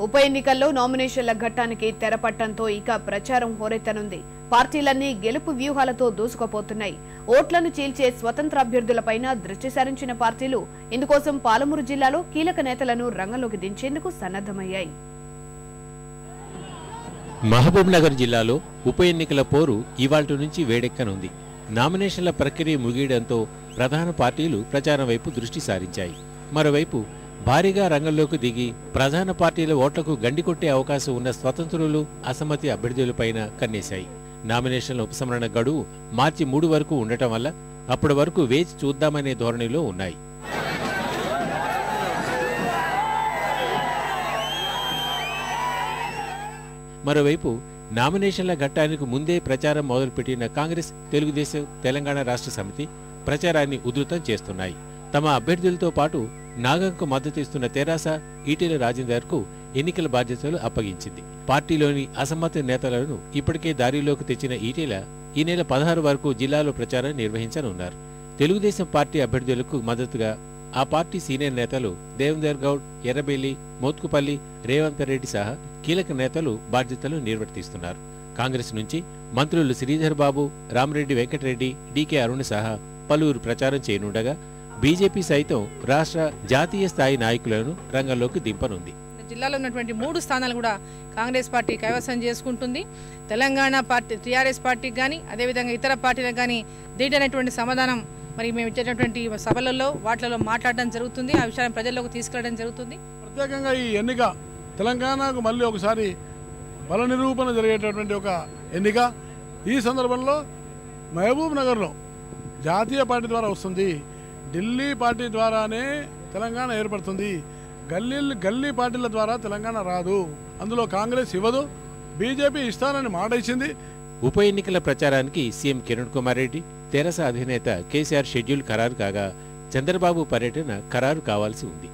ఉప ఎన్నికల్లో నామినేషన్ల ఘట్టానికి తెరపట్టంతో ఇక ప్రచారం హోరెత్తనుంది. పార్టీలన్నీ గెలుపు వ్యూహాలతో దూసుకుపోతున్నాయి. ఓట్లను చీల్చే స్వతంత్ర అభ్యర్థులపైన దృష్టి సారించిన పార్టీలు ఇందుకోసం పాలమూరు జిల్లాలో కీలక నేతలను రంగంలోకి దించేందుకు సన్నద్ధమయ్యాయి. మహబూబ్ నగర్ జిల్లాలో ఉప ఎన్నికల పోరు ఇవాల్టి నుంచి వేడెక్కనుంది. నామినేషన్ల ప్రక్రియ ముగియడంతో ప్రధాన పార్టీలు ప్రచారం వైపు దృష్టి సారించాయి. మరోవైపు భారీగా రంగంలోకి దిగి ప్రధాన పార్టీల ఓట్లకు గండికొట్టే అవకాశం ఉన్న స్వతంత్రులు, అసమ్మతి అభ్యర్థులపైన కన్నేశాయి. నామినేషన్ల ఉపసంహరణ గడువు మార్చి 3 వరకు ఉండటం వల్ల అప్పటి వరకు వేచి చూద్దామనే ధోరణిలో ఉన్నాయి. మరోవైపు నామినేషన్ల ఘట్టానికి ముందే ప్రచారం మొదలుపెట్టిన కాంగ్రెస్, తెలుగుదేశం, తెలంగాణ రాష్ట్ర సమితి ప్రచారాన్ని ఉధృతం చేస్తున్నాయి. తమ అభ్యర్థులతో పాటు నాగంకు మద్దతిస్తున్న తెరాస, ఈటెల రాజేందర్కు ఎన్నికల బాధ్యతలు అప్పగించింది. పార్టీలోని అసమ్మతి నేతలను ఇప్పటికే దారిలోకి తెచ్చిన ఈటెల ఈ నెల 16 వరకు జిల్లాలో ప్రచారం నిర్వహించనున్నారు. తెలుగుదేశం పార్టీ అభ్యర్థులకు మద్దతుగా ఆ పార్టీ సీనియర్ నేతలు దేవేందర్ గౌడ్, ఎర్రబెల్లి, మోత్కుపల్లి, రేవంత్ రెడ్డి సహా కీలక నేతలు బాధ్యతలు నిర్వర్తిస్తున్నారు. కాంగ్రెస్ నుంచి మంత్రులు శ్రీధర్ బాబు, రామిరెడ్డి వెంకటరెడ్డి, డీకే అరుణ్ సహా పలువురు ప్రచారం చేయనుండగా బీజేపీ సైతం రాష్ట్ర, జాతీయ స్థాయి నాయకులను రంగంలోకి దింపనుంది. జిల్లాలో ఉన్నటువంటి 3 స్థానాలు కూడా కాంగ్రెస్ పార్టీ కైవసం చేసుకుంటుంది. తెలంగాణ పార్టీ, టీఆర్ఎస్ పార్టీకి కానీ అదేవిధంగా ఇతర పార్టీలకు కానీ దీటైనటువంటి సమాధానం మరి మేము ఇచ్చేటటువంటి సభలలో వాటిలో మాట్లాడడం జరుగుతుంది. ఆ విషయాన్ని ప్రజల్లోకి తీసుకెళ్లడం జరుగుతుంది. ప్రత్యేకంగా ఈ ఎన్నిక తెలంగాణకు మళ్ళీ ఒకసారి బల నిరూపణ జరిగేటటువంటి ఒక ఎన్నిక. ఈ సందర్భంలో మహబూబ్ నగర్లో జాతీయ పార్టీ ద్వారా వస్తుంది, ఢిల్లీ పార్టీ ద్వారానే తెలంగాణ ఏర్పడుతుంది. గల్లీ పార్టీల ద్వారా తెలంగాణ రాదు. అందులో కాంగ్రెస్ ఇవ్వదు, బీజేపీ ఇస్తానని మాట ఇచ్చింది. ఉప ఎన్నికల ప్రచారానికి సీఎం కిరణ్ కుమార్ రెడ్డి, తెరాస అధినేత కేసీఆర్ షెడ్యూల్ ఖరారు కాగా చంద్రబాబు పర్యటన ఖరారు కావాల్సి ఉంది.